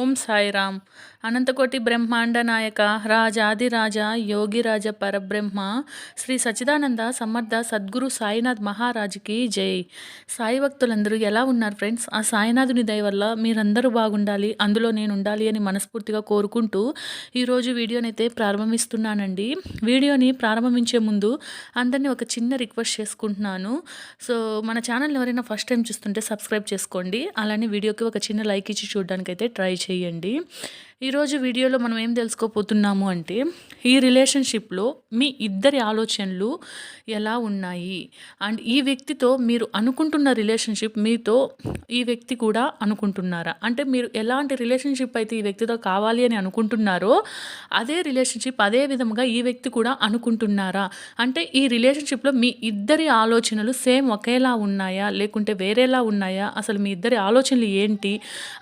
ఓం సాయిరామ్. అనంతకోటి బ్రహ్మాండ నాయక రాజాదిరాజ యోగిరాజ పరబ్రహ్మ శ్రీ సచ్చిదానంద సమర్థ సద్గురు సాయినాథ్ మహారాజుకి జై. సాయి భక్తులందరూ ఎలా ఉన్నారు ఫ్రెండ్స్? ఆ సాయినాథుని దయ వల్ల మీరందరూ బాగుండాలి, అందులో నేను ఉండాలి అని మనస్ఫూర్తిగా కోరుకుంటూ ఈరోజు వీడియోనైతే ప్రారంభిస్తున్నానండి. వీడియోని ప్రారంభించే ముందు అందరినీ ఒక చిన్న రిక్వెస్ట్ చేసుకుంటున్నాను. సో మన ఛానల్ ఎవరైనా ఫస్ట్ టైం చూస్తుంటే సబ్స్క్రైబ్ చేసుకోండి, అలానే వీడియోకి ఒక చిన్న లైక్ ఇచ్చి చూడడానికైతే ట్రై చేయండి. ఈరోజు వీడియోలో మనం ఏం తెలుసుకోపోతున్నాము అంటే, ఈ రిలేషన్షిప్లో మీ ఇద్దరి ఆలోచనలు ఎలా ఉన్నాయి అండ్ ఈ వ్యక్తితో మీరు అనుకుంటున్న రిలేషన్షిప్ మీతో ఈ వ్యక్తి కూడా అనుకుంటున్నారా? అంటే మీరు ఎలాంటి రిలేషన్షిప్ అయితే ఈ వ్యక్తితో కావాలి అని అనుకుంటున్నారో అదే రిలేషన్షిప్ అదే విధంగా ఈ వ్యక్తి కూడా అనుకుంటున్నారా? అంటే ఈ రిలేషన్షిప్లో మీ ఇద్దరి ఆలోచనలు సేమ్ ఒకేలా ఉన్నాయా లేకుంటే వేరేలా ఉన్నాయా? అసలు మీ ఇద్దరి ఆలోచనలు ఏంటి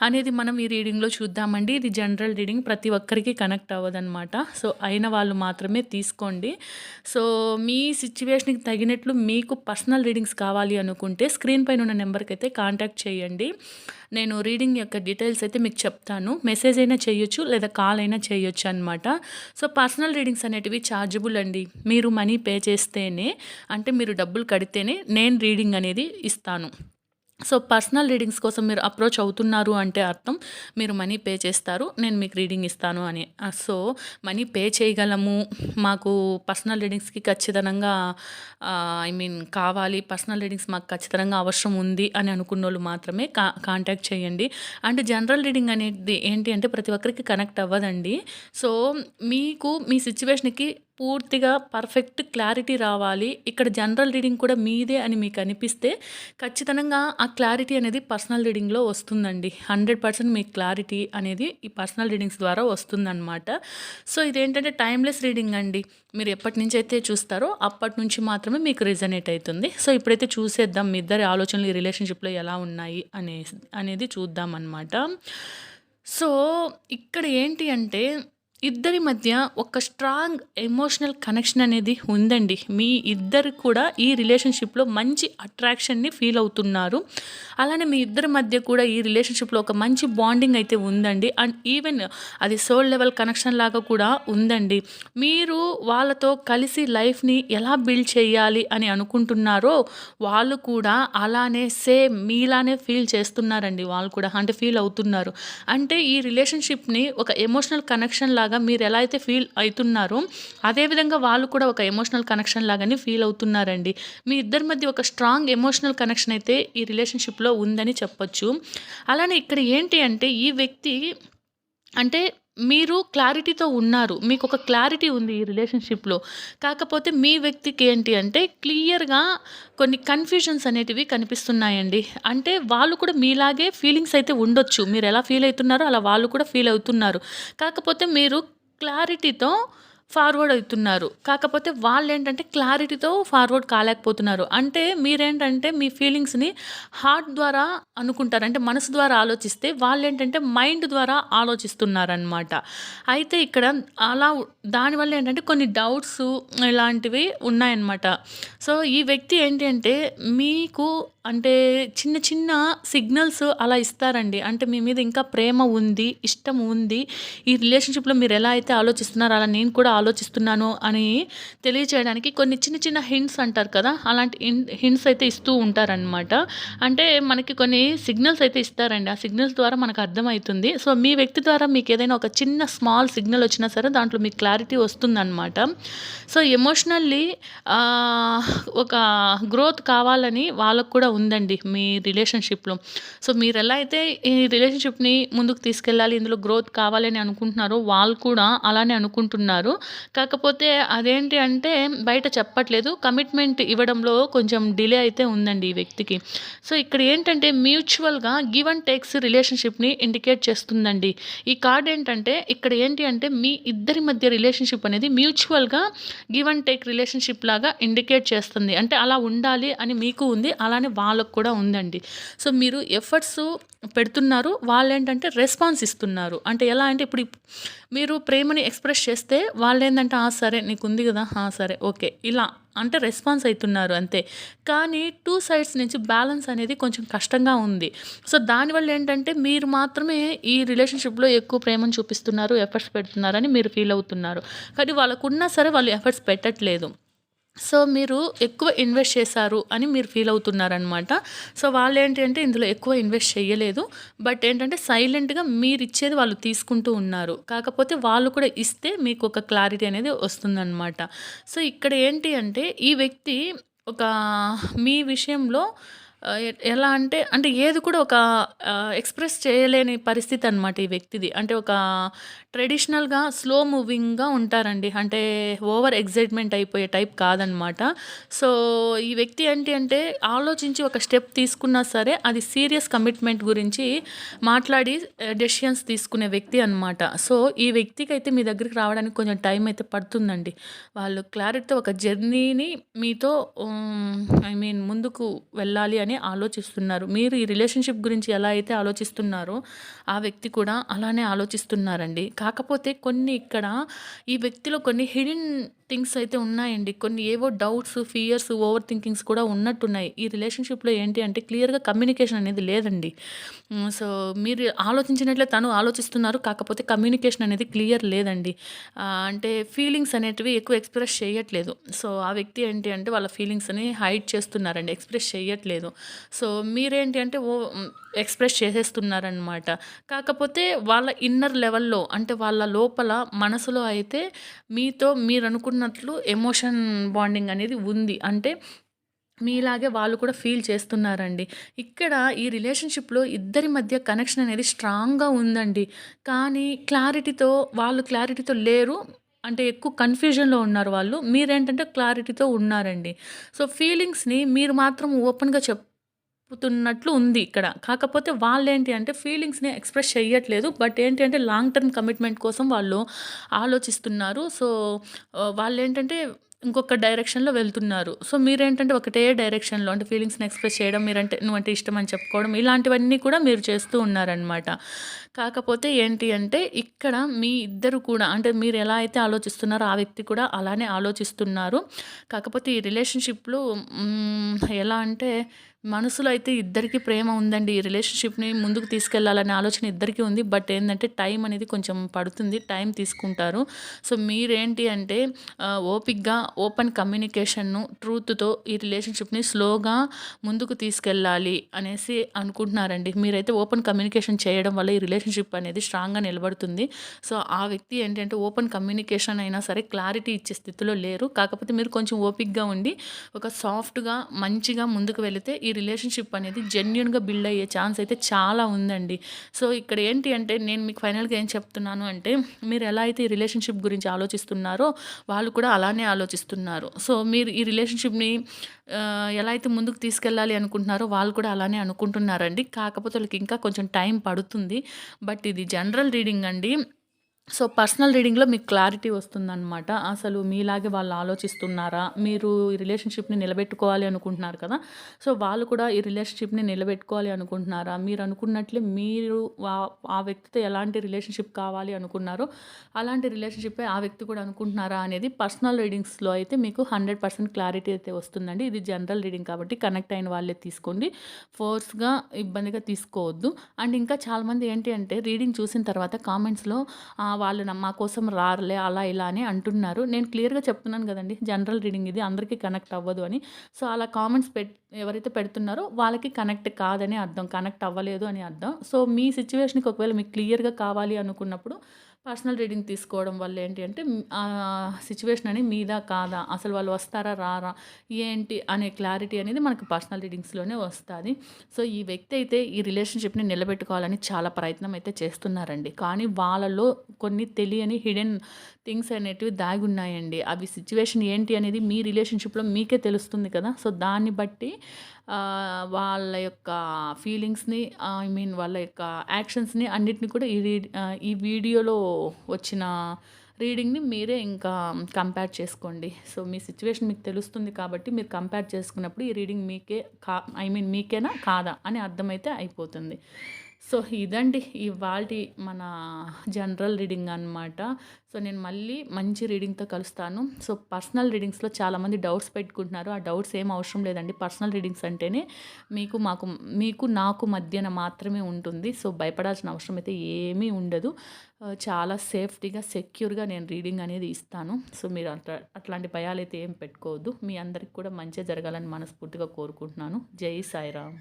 అనేది మనం ఈ రీడింగ్లో చూద్దామండి. ఇది జనరల్ రీడింగ్, ప్రతి ఒక్కరికి కనెక్ట్ అవ్వదన్నమాట. సో అయిన వాళ్ళు మాత్రమే తీసుకోండి. సో మీ సిచ్యువేషన్కి తగినట్లు మీకు పర్సనల్ రీడింగ్స్ కావాలి అనుకుంటే స్క్రీన్ పైన ఉన్న నెంబర్కి అయితే కాంటాక్ట్ చేయండి. నేను రీడింగ్ యొక్క డీటెయిల్స్ అయితే మీకు చెప్తాను. మెసేజ్ అయినా చేయొచ్చు లేదా కాల్ అయినా చేయొచ్చు అనమాట. సో పర్సనల్ రీడింగ్స్ అనేటివి ఛార్జబుల్ అండి. మీరు మనీ పే చేస్తేనే, అంటే మీరు డబ్బులు కడితేనే నేను రీడింగ్ అనేది ఇస్తాను. సో పర్సనల్ రీడింగ్స్ కోసం మీరు అప్రోచ్ అవుతున్నారు అంటే అర్థం మీరు మనీ పే చేస్తారు, నేను మీకు రీడింగ్ ఇస్తాను అని. సో మనీ పే చేయగలము, మాకు పర్సనల్ రీడింగ్స్కి ఖచ్చితంగా కావాలి, పర్సనల్ రీడింగ్స్ మాకు ఖచ్చితంగా అవసరం ఉంది అని అనుకున్న వాళ్ళు మాత్రమే కాంటాక్ట్ చేయండి. అండ్ జనరల్ రీడింగ్ అనేది ఏంటి అంటే ప్రతి ఒక్కరికి కనెక్ట్ అవ్వదండి. సో మీకు మీ సిచ్యువేషన్కి పూర్తిగా పర్ఫెక్ట్ క్లారిటీ రావాలి. ఇక్కడ జనరల్ రీడింగ్ కూడా మీదే అని మీకు అనిపిస్తే ఖచ్చితంగా ఆ క్లారిటీ అనేది పర్సనల్ రీడింగ్లో వస్తుందండి. 100% మీకు క్లారిటీ అనేది ఈ పర్సనల్ రీడింగ్స్ ద్వారా వస్తుందన్నమాట. సో ఇదేంటంటే టైమ్లెస్ రీడింగ్ అండి. మీరు ఎప్పటి నుంచి అయితే చూస్తారో అప్పటి నుంచి మాత్రమే మీకు రిజనేట్ అవుతుంది. సో ఇప్పుడైతే చూసేద్దాం మీ ఇద్దరి ఆలోచనలు ఈ రిలేషన్షిప్లో ఎలా ఉన్నాయి అనేది చూద్దాం అన్నమాట. సో ఇక్కడ ఏంటి అంటే ఇద్దరి మధ్య ఒక స్ట్రాంగ్ ఎమోషనల్ కనెక్షన్ అనేది ఉందండి. మీ ఇద్దరు కూడా ఈ రిలేషన్షిప్లో మంచి అట్రాక్షన్ని ఫీల్ అవుతున్నారు. అలానే మీ ఇద్దరి మధ్య కూడా ఈ రిలేషన్షిప్లో ఒక మంచి బాండింగ్ అయితే ఉందండి. అండ్ ఈవెన్ అది సోల్ లెవెల్ కనెక్షన్ లాగా కూడా ఉందండి. మీరు వాళ్ళతో కలిసి లైఫ్ని ఎలా బిల్డ్ చేయాలి అని అనుకుంటున్నారో వాళ్ళు కూడా అలానే సేమ్ మీలానే ఫీల్ చేస్తున్నారండి. వాళ్ళు కూడా అంటే ఫీల్ అవుతున్నారు. అంటే ఈ రిలేషన్షిప్ని ఒక ఎమోషనల్ కనెక్షన్ లాగా మీరు ఎలా అయితే ఫీల్ అవుతున్నారో అదేవిధంగా వాళ్ళు కూడా ఒక ఎమోషనల్ కనెక్షన్ లాగానే ఫీల్ అవుతున్నారండి. మీ ఇద్దరి మధ్య ఒక స్ట్రాంగ్ ఎమోషనల్ కనెక్షన్ అయితే ఈ రిలేషన్షిప్లో ఉందని చెప్పొచ్చు. అలానే ఇక్కడ ఏంటి అంటే ఈ వ్యక్తి అంటే మీరు క్లారిటీతో ఉన్నారు, మీకు ఒక క్లారిటీ ఉంది ఈ రిలేషన్షిప్లో. కాకపోతే మీ వ్యక్తికి ఏంటి అంటే క్లియర్గా కొన్ని కన్ఫ్యూజన్స్ అనేటివి కనిపిస్తున్నాయండి. అంటే వాళ్ళు కూడా మీలాగే ఫీలింగ్స్ అయితే ఉండొచ్చు, మీరు ఎలా ఫీల్ అవుతున్నారో అలా వాళ్ళు కూడా ఫీల్ అవుతున్నారు. కాకపోతే మీరు క్లారిటీతో ఫార్వర్డ్ అవుతున్నారు, కాకపోతే వాళ్ళు ఏంటంటే క్లారిటీతో ఫార్వర్డ్ కాలేకపోతున్నారు. అంటే మీరేంటంటే మీ ఫీలింగ్స్ని హార్ట్ ద్వారా అనుకుంటారు, అంటే మనసు ద్వారా ఆలోచిస్తే వాళ్ళు ఏంటంటే మైండ్ ద్వారా ఆలోచిస్తున్నారనమాట. అయితే ఇక్కడ అలా దానివల్ల ఏంటంటే కొన్ని డౌట్స్ ఇలాంటివి ఉన్నాయన్నమాట. సో ఈ వ్యక్తి ఏంటి అంటే మీకు అంటే చిన్న చిన్న సిగ్నల్స్ అలా ఇస్తారండి. అంటే మీ మీద ఇంకా ప్రేమ ఉంది, ఇష్టం ఉంది, ఈ రిలేషన్షిప్లో మీరు ఎలా అయితే ఆలోచిస్తున్నారో అలా నేను కూడా ఆలోచిస్తున్నాను అని తెలియచేయడానికి కొన్ని చిన్న చిన్న హింట్స్ అంటారు కదా, అలాంటి హింట్స్ అయితే ఇస్తూ ఉంటారనమాట. అంటే మనకి కొన్ని సిగ్నల్స్ అయితే ఇస్తారండి, ఆ సిగ్నల్స్ ద్వారా మనకు అర్థమవుతుంది. సో మీ వ్యక్తి ద్వారా మీకు ఏదైనా ఒక చిన్న స్మాల్ సిగ్నల్ వచ్చినా సరే దాంట్లో మీకు క్లారిటీ వస్తుందన్నమాట. సో ఎమోషనల్లీ ఒక గ్రోత్ కావాలని వాళ్ళకు కూడా ఉందండి మీ రిలేషన్షిప్లో. సో మీరు ఎలా అయితే ఈ రిలేషన్షిప్ని ముందుకు తీసుకెళ్ళాలి, ఇందులో గ్రోత్ కావాలని అనుకుంటున్నారో వాళ్ళు కూడా అలానే అనుకుంటున్నారు. కాకపోతే అదేంటి అంటే బయట చెప్పట్లేదు, కమిట్మెంట్ ఇవ్వడంలో కొంచెం డిలే అయితే ఉందండి ఈ వ్యక్తికి. సో ఇక్కడ ఏంటంటే మ్యూచువల్గా గివ్ అండ్ టేక్స్ రిలేషన్షిప్ని ఇండికేట్ చేస్తుందండి ఈ కార్డ్. ఏంటంటే ఇక్కడ ఏంటి అంటే మీ ఇద్దరి మధ్య రిలేషన్షిప్ అనేది మ్యూచువల్గా గివ్ అండ్ టేక్ రిలేషన్షిప్ లాగా ఇండికేట్ చేస్తుంది. అంటే అలా ఉండాలి అని మీకు ఉంది, అలానే వాళ్ళకు కూడా ఉందండి. సో మీరు ఎఫర్ట్స్ పెడుతున్నారు. వాళ్ళేంటంటే రెస్పాన్స్ ఇస్తున్నారు. అంటే ఎలా అంటే ఇప్పుడు మీరు ప్రేమని ఎక్స్‌ప్రెస్ చేస్తే వాళ్ళేందంటే, "ఆ! సరే నీకుంది గదా! ఆ! సరే ఓకే." ఇలా అంటే రెస్పాన్స్ అయితున్నారు అంతే. కానీ 2 సైడ్స్ నుంచి బ్యాలెన్స్ అనేది కొంచెం కష్టంగా ఉంది. సో, దానివల్ల ఏంటంటే మీరు మాత్రమే ఈ రిలేషన్‌షిప్‌లో ఎక్కువ ప్రేమను చూపిస్తున్నారు, ఎఫర్ట్స్ పెడుతున్నారని మీరు ఫీల్ అవుతున్నారు. కానీ వాళ్ళకున్నా సరే వాళ్ళు ఎఫర్ట్స్ పెట్టట్లేదు. సో, మీరు ఎక్కువ ఇన్వెస్ట్ చేశారు అని మీరు ఫీల్ అవుతున్నారనమాట. సో, వాళ్ళేంటి అంటే ఇందులో ఎక్కువ ఇన్వెస్ట్ చెయ్యలేదు. బట్ ఏంటంటే సైలెంట్‌గా మీరిచ్చేది వాళ్ళు తీసుకుంటూ ఉన్నారు. కాకపోతే వాళ్ళు కూడా ఇస్తే మీకొక క్లారిటీ అనేది వస్తుందనమాట. సో, ఇక్కడ ఏంటి అంటే ఈ వ్యక్తి ఒక మీ విషయంలో ఎలా అంటే ఏది కూడా ఒక ఎక్స్‌ప్రెస్ చేయలేని పరిస్థితనమాట ఈ వ్యక్తిది. అంటే ఒక ట్రెడిషనల్‌గా స్లో మూవింగ్‌గా ఉంటారండి. అంటే ఓవర్ ఎక్సైట్‌మెంట్ అయిపోయే టైప్ కాదనమాట. సో, ఈ వ్యక్తి ఏంటి అంటే ఆలోచించి ఒక స్టెప్ తీసుకున్నా సరే అది సీరియస్ కమిట్మెంట్ గురించి మాట్లాడి డెసిషన్స్ తీసుకునే వ్యక్తి అనమాట. సో, ఈ వ్యక్తికైతే మీ దగ్గరికి రావడానికి కొంచెం టైం అయితే పడుతుందండి. వాళ్ళు క్లారిటీతో ఒక జర్నీని మీతో ఐ మీన్ ముందుకు వెళ్ళాలి అని ఆలోచిస్తున్నారు. మీరు ఈ రిలేషన్‌షిప్ గురించి ఎలా అయితే ఆలోచిస్తున్నారో, ఆ వ్యక్తి కూడా అలానే ఆలోచిస్తున్నారండి. కాకపోతే కొన్ని ఇక్కడ ఈ వ్యక్తిలో కొన్ని హిడెన్ థింగ్స్ అయితే ఉన్నాయండి. కొన్ని ఏవో డౌట్స్, ఫియర్స్, ఓవర్ థింకింగ్స్ కూడా ఉన్నట్టున్నాయి. ఈ రిలేషన్‌షిప్‌లో ఏంటి అంటే క్లియర్‌గా కమ్యూనికేషన్ అనేది లేదండి. సో, మీరు ఆలోచించినట్లే తను ఆలోచిస్తున్నారు. కాకపోతే కమ్యూనికేషన్ అనేది క్లియర్ లేదండి. అంటే ఫీలింగ్స్ అనేటివి ఎక్కువ ఎక్స్‌ప్రెస్ చేయట్లేదు. సో, ఆ వ్యక్తి ఏంటి అంటే వాళ్ళ ఫీలింగ్స్‌ని హైడ్ చేస్తున్నారండి. ఎక్స్‌ప్రెస్ చేయట్లేదు. సో, మీరేంటి అంటే ఎక్స్‌ప్రెస్ చేసేస్తున్నారనమాట. కాకపోతే వాళ్ళ ఇన్నర్ లెవెల్‌లో అంటే వాళ్ళ లోపల మనసులో అయితే మీతో మీరనుకున్నట్లు ఎమోషన్ బాండింగ్ అనేది ఉంది. అంటే మీలాగే వాళ్ళు కూడా ఫీల్ చేస్తున్నారండి. ఇక్కడ ఈ రిలేషన్‌షిప్‌లో ఇద్దరి మధ్య కనెక్షన్ అనేది స్ట్రాంగ్‌గా ఉందండి. కానీ వాళ్ళు క్లారిటీతో లేరు. అంటే ఎక్కువ కన్‌ఫ్యూజన్‌లో ఉన్నారు వాళ్ళు. మీరేంటంటే క్లారిటీతో ఉన్నారండి. సో, ఫీలింగ్స్‌ని మీరు మాత్రం ఓపెన్‌గా చెప్పుతున్నట్లు ఉంది ఇక్కడ. కాకపోతే వాళ్ళేంటి అంటే ఫీలింగ్స్‌ని ఎక్స్‌ప్రెస్ చెయ్యట్లేదు. బట్ ఏంటి అంటే లాంగ్ టర్మ్ కమిట్మెంట్ కోసం వాళ్ళు ఆలోచిస్తున్నారు. సో, వాళ్ళేంటంటే ఇంకొక డైరెక్షన్‌లో వెళ్తున్నారు. సో, మీరేంటంటే ఒకటే డైరెక్షన్‌లో అంటే ఫీలింగ్స్‌ని ఎక్స్‌ప్రెస్ చేయడం, నువ్వంటే ఇష్టం అని చెప్పుకోవడం ఇలాంటివన్నీ కూడా మీరు చేస్తూ ఉన్నారనమాట. కాకపోతే ఏంటి అంటే ఇక్కడ మీ ఇద్దరు కూడా అంటే మీరు ఎలా అయితే ఆలోచిస్తున్నారో ఆ వ్యక్తి కూడా అలానే ఆలోచిస్తున్నారు. కాకపోతే ఈ రిలేషన్‌షిప్‌లో ఎలా అంటే మనసులో అయితే ఇద్దరికీ ప్రేమ ఉందండి. ఈ రిలేషన్‌షిప్‌ని ముందుకు తీసుకెళ్లాలనే ఆలోచన ఇద్దరికీ ఉంది. బట్ ఏందంటే టైం అనేది కొంచెం పడుతుంది. టైం తీసుకుంటారు. సో, మీరేంటి అంటే ఓపికగా ఓపెన్ కమ్యూనికేషన్‌ను, ట్రూత్‌తో ఈ రిలేషన్‌షిప్‌ని స్లోగా ముందుకు తీసుకెళ్ళాలి అనేసి అనుకుంటున్నారండి. మీరైతే ఓపెన్ కమ్యూనికేషన్ చేయడం వల్ల ఈ రిలేషన్‌షిప్ అనేది స్ట్రాంగ్‌గా నిలబడుతుంది. సో, ఆ వ్యక్తి ఏంటంటే ఓపెన్ కమ్యూనికేషన్ అయినా సరే క్లారిటీ ఇచ్చే స్థితిలో లేరు. కాకపోతే మీరు కొంచెం ఓపికగా ఉండి ఒక సాఫ్ట్‌గా, మంచిగా ముందుకు వెళితే ఈ రిలేషన్‌షిప్ అనేది జెన్యూన్‌గా బిల్డ్ అయ్యే ఛాన్స్ అయితే చాలా ఉందండి. సో, ఇక్కడ ఏంటి అంటే నేను మీకు ఫైనల్‌గా ఏం చెప్తున్నాను అంటే మీరు ఎలా అయితే ఈ రిలేషన్‌షిప్ గురించి ఆలోచిస్తున్నారో వాళ్ళు కూడా అలానే ఆలోచిస్తున్నారు. సో, మీరు ఈ రిలేషన్‌షిప్‌ని ఎలా అయితే ముందుకు తీసుకెళ్ళాలి అనుకుంటున్నారో వాళ్ళు కూడా అలానే అనుకుంటున్నారండి. కాకపోతే వాళ్ళకి ఇంకా కొంచెం టైం పడుతుంది. బట్ ఇది జనరల్ రీడింగ్ అండి. సో, పర్సనల్ రీడింగ్‌లో మీకు క్లారిటీ వస్తుందనమాట. అసలు మీలాగే వాళ్ళు ఆలోచిస్తున్నారా? మీరు ఈ రిలేషన్‌షిప్‌ని నిలబెట్టుకోవాలి అనుకుంటున్నారు కదా! సో, వాళ్ళు కూడా ఈ రిలేషన్‌షిప్‌ని నిలబెట్టుకోవాలి అనుకుంటున్నారా? మీరనుకున్నట్లే మీరు ఆ వ్యక్తితో ఎలాంటి రిలేషన్‌షిప్ కావాలి అనుకున్నారో, అలాంటి రిలేషన్‌షిప్పే ఆ వ్యక్తి కూడా అనుకుంటున్నారా అనేది పర్సనల్ రీడింగ్స్‌లో అయితే మీకు 100% క్లారిటీ అయితే వస్తుందండి. ఇది జనరల్ రీడింగ్ కాబట్టి కనెక్ట్ అయిన వాళ్ళే తీసుకోండి. ఫోర్స్‌గా, ఇబ్బందిగా తీసుకోవద్దు. అండ్ ఇంకా చాలామంది ఏంటి అంటే రీడింగ్ చూసిన తర్వాత కామెంట్స్‌లో వాళ్ళు మా కోసం రారులే అలా ఇలా అని అంటున్నారు. నేను క్లియర్‌గా చెప్తున్నాను గదండీ! జనరల్ రీడింగ్ ఇది అందరికీ కనెక్ట్ అవ్వదు అని. సో, అలా కామెంట్స్ ఎవరైతే పెడుతున్నారో వాళ్ళకి కనెక్ట్ కాదని అర్థం. కనెక్ట్ అవ్వలేదు అని అర్థం. సో, మీ సిట్యుయేషన్‌కి ఒకవేళ మీకు క్లియర్‌గా కావాలి అనుకున్నప్పుడు పర్సనల్ రీడింగ్ తీసుకోవడం వల్ల ఏంటి అంటే సిట్యుయేషన్ అని మీదా? కాదా? అసలు వాళ్ళు వస్తారా? రారా? ఏంటి? అనే క్లారిటీ అనేది మనకు పర్సనల్ రీడింగ్స్‌లోనే వస్తాది. సో, ఈ వ్యక్తి అయితే ఈ రిలేషన్‌షిప్‌ని నిలబెట్టుకోవాలని చాలా ప్రయత్నం అయితే చేస్తున్నారండి. కానీ వాళ్ళలో కొన్ని తెలియని హిడెన్ థింగ్స్ అనేటివి దాగున్నాయండి. అవి సిట్యుయేషన్ ఏంటి అనేది మీ రిలేషన్‌షిప్‌లో మీకే తెలుస్తుంది కదా! సో, దాన్ని బట్టి వాళ్ళ యొక్క ఫీలింగ్స్‌ని వాళ్ళ యొక్క యాక్షన్స్‌ని అన్నిటిని కూడా ఈ వీడియోలో వచ్చిన రీడింగ్‌ని మీరే ఇంకా కంపేర్ చేసుకోండి. సో, మీ సిట్యుయేషన్ మీకు తెలుస్తుంది కాబట్టి మీరు కంపేర్ చేసుకున్నప్పుడు ఈ రీడింగ్ మీకే మీకేనా? కాదా? అని అర్థమైతే అయిపోతుంది. సో ఇదండి ఇవాల్టి మన జనరల్ రీడింగ్ అనమాట. సో నేను మళ్ళీ మంచి రీడింగ్‌తో కలుస్తాను. సో పర్సనల్ రీడింగ్స్‌లో చాలామంది డౌట్స్ పెట్టుకుంటున్నారు. ఆ డౌట్స్ ఏం అవసరం లేదండి. పర్సనల్ రీడింగ్స్ అంటేనే మీకు నాకు మధ్యన మాత్రమే ఉంటుంది. సో భయపడాల్సిన అవసరం అయితే ఏమీ ఉండదు. చాలా సేఫ్టీగా, సెక్యూర్‌గా నేను రీడింగ్ అనేది ఇస్తాను. సో మీరు అట్లాంటి భయాలైతే ఏం పెట్టుకోవద్దు. మీ అందరికి కూడా మంచే జరగాలని మనస్ఫూర్తిగా కోరుకుంటున్నాను. జై సాయిరామ్.